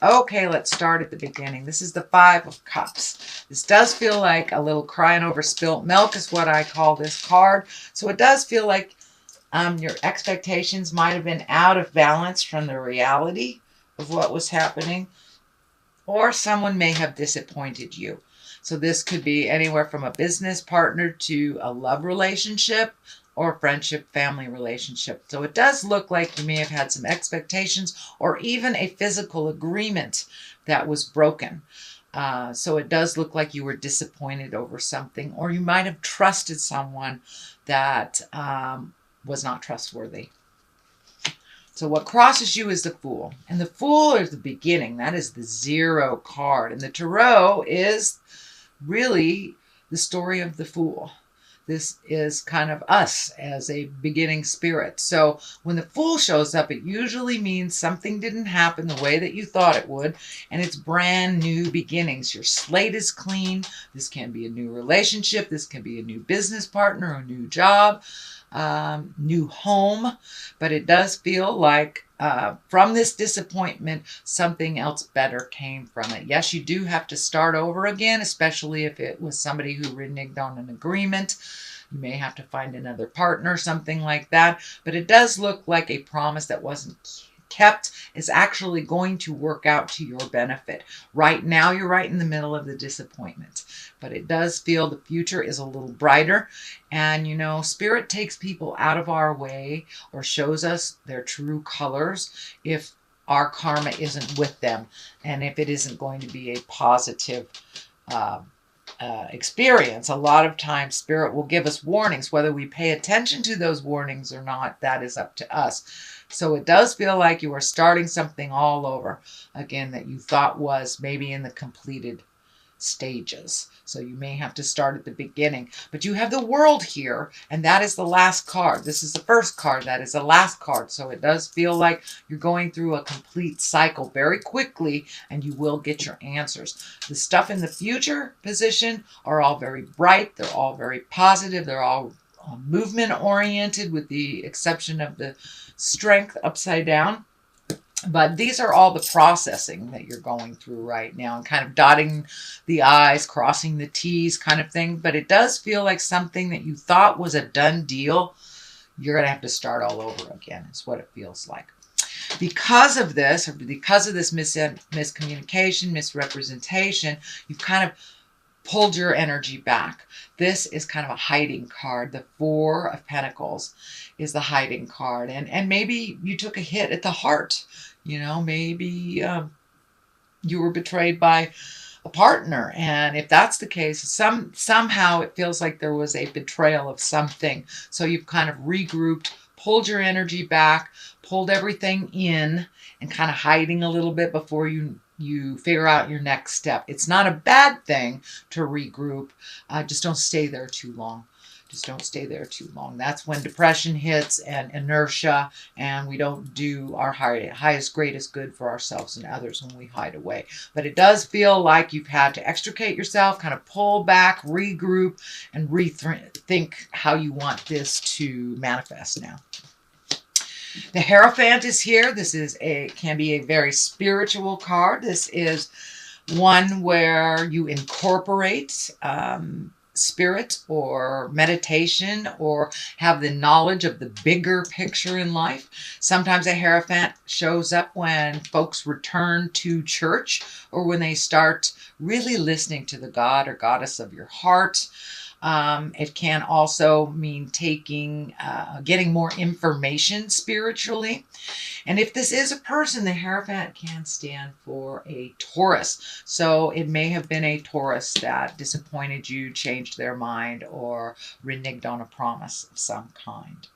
Okay, let's start at the beginning. This is the Five of Cups. This does feel like a little crying over spilt milk is what I call this card. So it does feel like your expectations might have been out of balance from the reality of what was happening, or someone may have disappointed you. So this could be anywhere from a business partner to a love relationship or friendship, family relationship. So it does look like you may have had some expectations or even a physical agreement that was broken. So it does look like you were disappointed over something, or you might have trusted someone that was not trustworthy. So what crosses you is the Fool. And the Fool is the beginning. That is the 0 card. And the Tarot is really the story of the Fool. This is kind of us as a beginning spirit. So when the Fool shows up, it usually means something didn't happen the way that you thought it would, and it's brand new beginnings. Your slate is clean. This can be a new relationship. This can be a new business partner, a new job, new home. But it does feel like from this disappointment, something else better came from it. Yes, you do have to start over again, especially if it was somebody who reneged on an agreement. You may have to find another partner, something like that. But it does look like a promise that wasn't kept is actually going to work out to your benefit. Right now, you're right in the middle of the disappointment, but it does feel the future is a little brighter. And you know, Spirit takes people out of our way or shows us their true colors if our karma isn't with them and if it isn't going to be a positive uh, experience. A lot of times Spirit will give us warnings. Whether we pay attention to those warnings or not, that is up to us. So it does feel like you are starting something all over again that you thought was maybe in the completed stages. So you may have to start at the beginning. But you have the World here, and that is the last card. This is the first card. That is the last card. So it does feel like you're going through a complete cycle very quickly, and you will get your answers. The stuff in the future position are all very bright. They're all very positive. They're all movement oriented, with the exception of the Strength upside down. But these are all the processing that you're going through right now and kind of dotting the I's, crossing the T's kind of thing. But it does feel like something that you thought was a done deal. You're going to have to start all over again, is what it feels like. Because of this, or because of this miscommunication, misrepresentation, you've kind of pulled your energy back. This is kind of a hiding card. The Four of Pentacles is the hiding card. And maybe you took a hit at the heart. You know, maybe you were betrayed by a partner. And if that's the case, somehow it feels like there was a betrayal of something. So you've kind of regrouped, pulled your energy back, pulled everything in, and kind of hiding a little bit before you figure out your next step. It's not a bad thing to regroup. Just don't stay there too long. Just don't stay there too long. That's when depression hits and inertia, and we don't do our highest, greatest good for ourselves and others when we hide away. But it does feel like you've had to extricate yourself, kind of pull back, regroup, and rethink how you want this to manifest now. The Hierophant is here. This can be a very spiritual card. This is one where you incorporate spirit or meditation or have the knowledge of the bigger picture in life. Sometimes a Hierophant shows up when folks return to church or when they start really listening to the God or goddess of your heart. It can also mean getting more information spiritually. And if this is a person, the Hierophant can stand for a Taurus. So it may have been a Taurus that disappointed you, changed their mind, or reneged on a promise of some kind.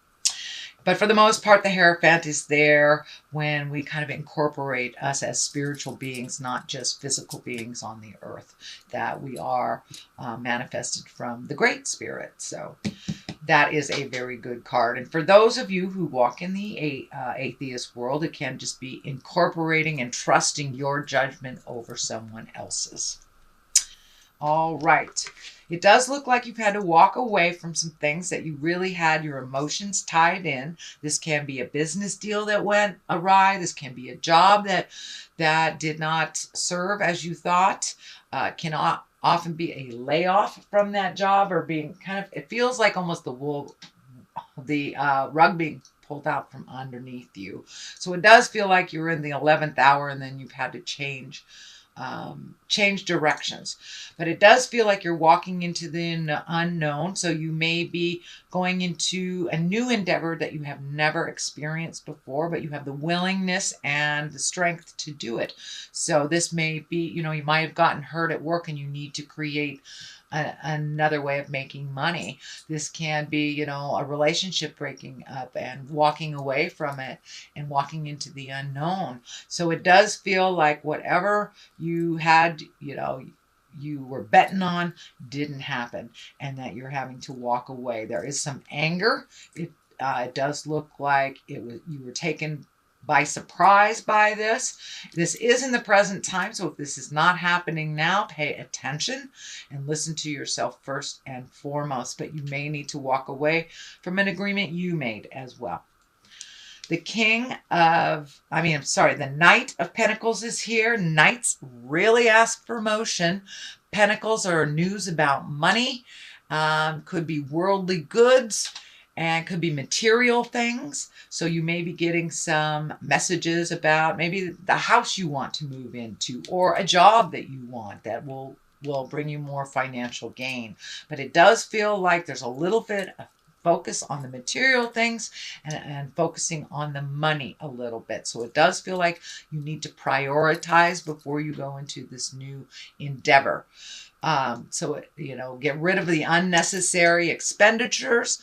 But for the most part, the Hierophant is there when we kind of incorporate us as spiritual beings, not just physical beings on the earth, that we are manifested from the Great Spirit. So that is a very good card. And for those of you who walk in the atheist world, it can just be incorporating and trusting your judgment over someone else's. All right. It does look like you've had to walk away from some things that you really had your emotions tied in. This can be a business deal that went awry. This can be a job that did not serve as you thought. Can often be a layoff from that job, or being kind of, it feels like almost the rug being pulled out from underneath you. So it does feel like you're in the 11th hour and then you've had to change directions. But it does feel like you're walking into the unknown. So you may be going into a new endeavor that you have never experienced before, but you have the willingness and the strength to do it. So this may be, you might have gotten hurt at work and you need to create another way of making money. This can be, a relationship breaking up and walking away from it and walking into the unknown. So it does feel like whatever you had, you were betting on didn't happen, and that you're having to walk away. There is some anger. It does look like you were taken by surprise by this. This is in the present time, so if this is not happening now, pay attention and listen to yourself first and foremost. But you may need to walk away from an agreement you made as well. The Knight of Pentacles is here. Knights really ask for motion. Pentacles are news about money. Could be worldly goods, and could be material things. So you may be getting some messages about maybe the house you want to move into, or a job that you want that will bring you more financial gain. But it does feel like there's a little bit of focus on the material things and focusing on the money a little bit. So it does feel like you need to prioritize before you go into this new endeavor. Get rid of the unnecessary expenditures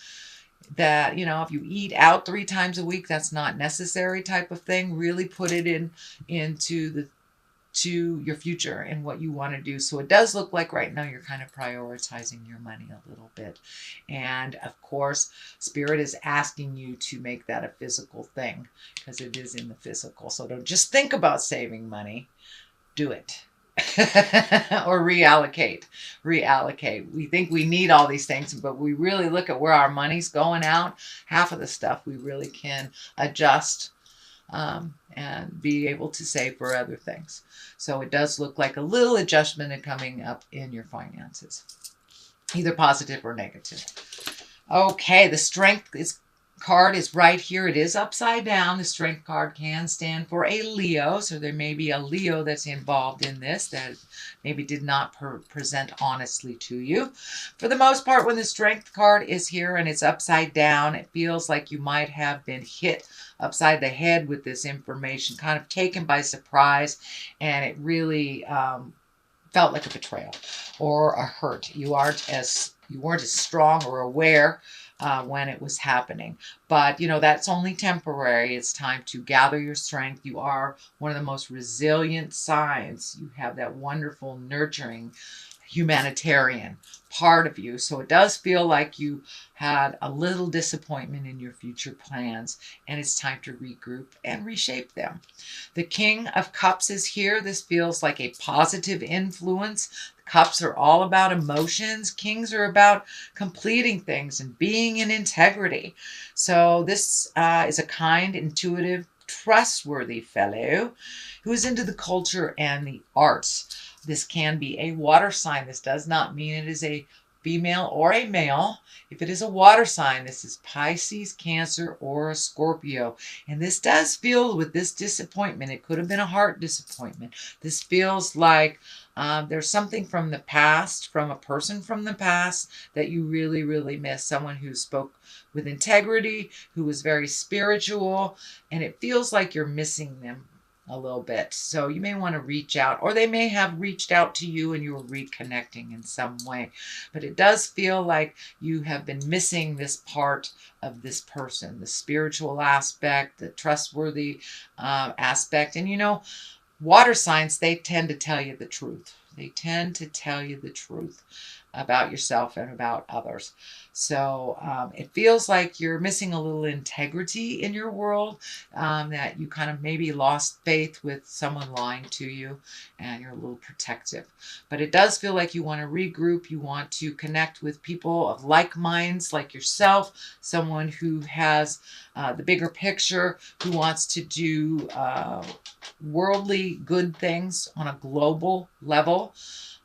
that, if you eat out 3 times a week, that's not necessary type of thing. Really put it into your future and what you want to do. So it does look like right now you're kind of prioritizing your money a little bit. And of course, Spirit is asking you to make that a physical thing, because it is in the physical. So don't just think about saving money, do it. Or reallocate. We think we need all these things, but we really look at where our money's going out. Half of the stuff we really can adjust and be able to save for other things. So it does look like a little adjustment coming up in your finances, either positive or negative. Okay, the Strength card is right here. It is upside down. The Strength card can stand for a Leo. So there may be a Leo that's involved in this that maybe did not present honestly to you. For the most part, when the Strength card is here and it's upside down, it feels like you might have been hit upside the head with this information, kind of taken by surprise, and it really felt like a betrayal or a hurt. You weren't as strong or aware when it was happening. But, that's only temporary. It's time to gather your strength. You are one of the most resilient signs. You have that wonderful, nurturing, humanitarian part of you. So it does feel like you had a little disappointment in your future plans, and it's time to regroup and reshape them. The King of Cups is here. This feels like a positive influence. Cups are all about emotions. Kings are about completing things and being in integrity. So this is a kind, intuitive, trustworthy fellow who is into the culture and the arts. This can be a water sign. This does not mean it is a female or a male. If it is a water sign, this is Pisces, Cancer, or a Scorpio. And this does feel, with this disappointment, it could have been a heart disappointment. This feels like there's something from the past, from a person from the past, that you really, really miss. Someone who spoke with integrity, who was very spiritual, and it feels like you're missing them a little bit. So you may want to reach out, or they may have reached out to you and you were reconnecting in some way. But it does feel like you have been missing this part of this person, the spiritual aspect, the trustworthy aspect. And water signs, they tend to tell you the truth. They tend to tell you the truth. about yourself and about others. So it feels like you're missing a little integrity in your world, that you kind of maybe lost faith with someone lying to you and you're a little protective. But it does feel like you want to regroup. You want to connect with people of like minds like yourself, someone who has the bigger picture, who wants to do worldly good things on a global level,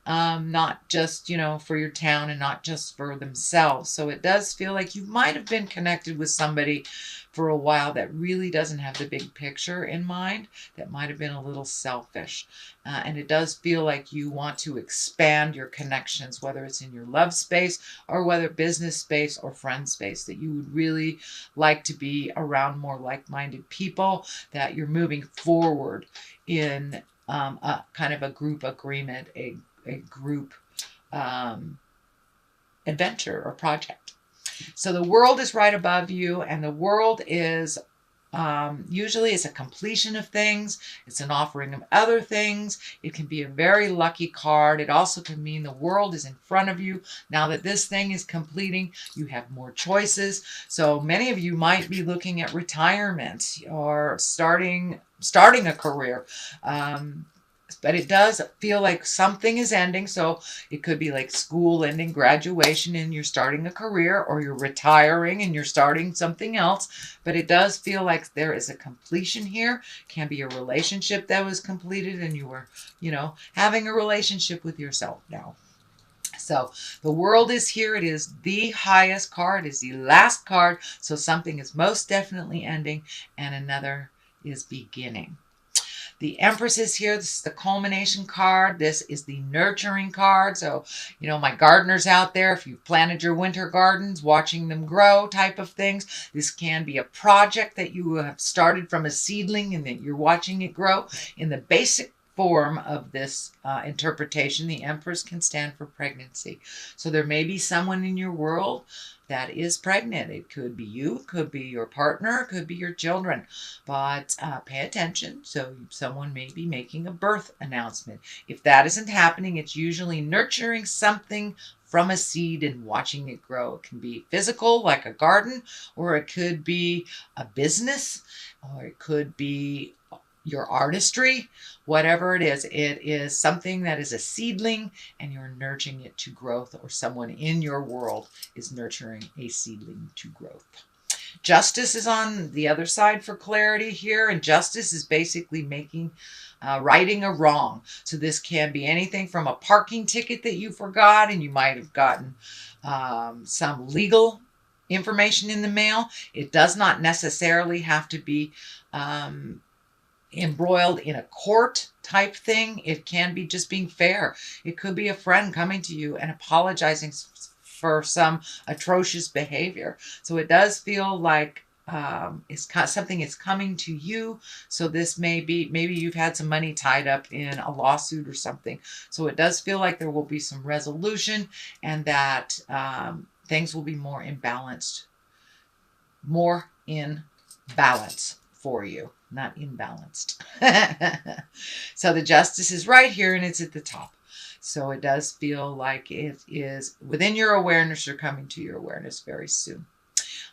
not just, for your town and not just for themselves. So it does feel like you might have been connected with somebody for a while that really doesn't have the big picture in mind, that might have been a little selfish. And it does feel like you want to expand your connections, whether it's in your love space or whether business space or friend space, that you would really like to be around more like-minded people, that you're moving forward in a kind of a group agreement, a group adventure or project. So the world is right above you, and the world is usually it's a completion of things. It's an offering of other things. It can be a very lucky card. It also can mean the world is in front of you. Now that this thing is completing, you have more choices. So many of you might be looking at retirement or starting a career. But it does feel like something is ending. So it could be like school ending, graduation, and you're starting a career, or you're retiring and you're starting something else. But it does feel like there is a completion here. Can be a relationship that was completed and you were, having a relationship with yourself now. So the world is here. It is the highest card. It is the last card. So something is most definitely ending and another is beginning. The Empress is here. This is the culmination card. This is the nurturing card. So, my gardeners out there, if you've planted your winter gardens, watching them grow type of things, this can be a project that you have started from a seedling and that you're watching it grow. In the basic form of this interpretation, the Empress can stand for pregnancy. So there may be someone in your world that is pregnant. It could be you, it could be your partner, it could be your children. But pay attention. So someone may be making a birth announcement. If that isn't happening, it's usually nurturing something from a seed and watching it grow. It can be physical, like a garden, or it could be a business, or it could be your artistry. Whatever it is something that is a seedling and you're nurturing it to growth, or someone in your world is nurturing a seedling to growth. Justice is on the other side for clarity here, and justice is basically righting a wrong. So this can be anything from a parking ticket that you forgot and you might have gotten some legal information in the mail. It does not necessarily have to be embroiled in a court type thing. It can be just being fair. It could be a friend coming to you and apologizing for some atrocious behavior. So it does feel like something is coming to you. So this maybe you've had some money tied up in a lawsuit or something. So it does feel like there will be some resolution, and that things will be more in balance for you, not imbalanced. So the Justice is right here and it's at the top. So it does feel like it is within your awareness, or coming to your awareness very soon.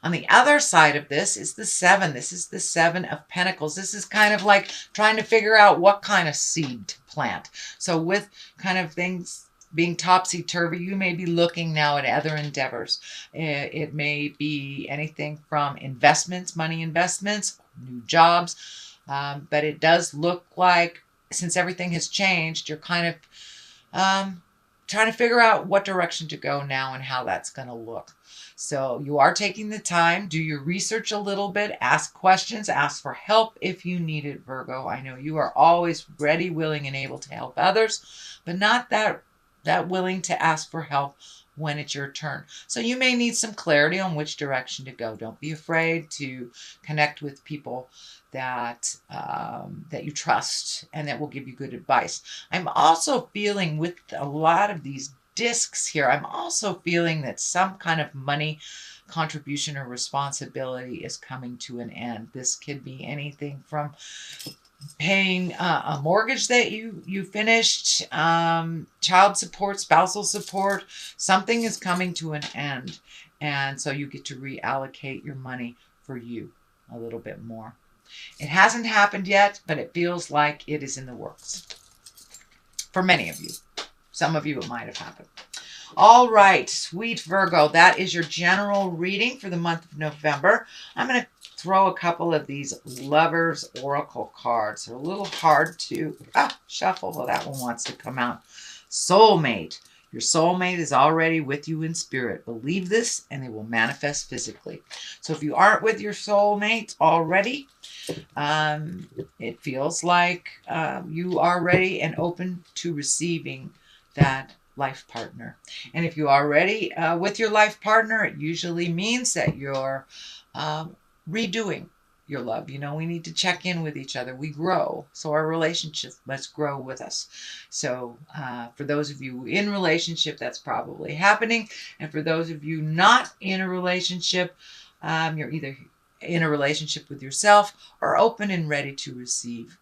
On the other side of this is the 7. This is the 7 of Pentacles. This is kind of like trying to figure out what kind of seed to plant. So with kind of things being topsy-turvy, you may be looking now at other endeavors. It may be anything from investments, money investments, new jobs. But it does look like, since everything has changed, you're kind of trying to figure out what direction to go now and how that's going to look. So you are taking the time, do your research a little bit, ask questions, ask for help if you need it, Virgo. I know you are always ready, willing, and able to help others, but not that willing to ask for help when it's your turn. So you may need some clarity on which direction to go. Don't be afraid to connect with people that you trust and that will give you good advice. I'm also feeling, with a lot of these discs here, I'm also feeling that some kind of money contribution or responsibility is coming to an end. This could be anything from paying a mortgage that you finished, child support, spousal support. Something is coming to an end, and so you get to reallocate your money for you a little bit more. It hasn't happened yet, but it feels like it is in the works for many of you. Some of you it might have happened. All right, sweet Virgo, that is your general reading for the month of November. I'm going to throw a couple of these Lovers Oracle cards. They're a little hard to shuffle. Well, that one wants to come out. Soulmate. Your soulmate is already with you in spirit. Believe this and they will manifest physically. So if you aren't with your soulmate already, it feels like you are ready and open to receiving that life partner. And if you're already with your life partner, it usually means that you're redoing your love. You know, we need to check in with each other. We grow, so our relationship must grow with us. So for those of you in relationship, that's probably happening. And for those of you not in a relationship, you're either in a relationship with yourself or open and ready to receive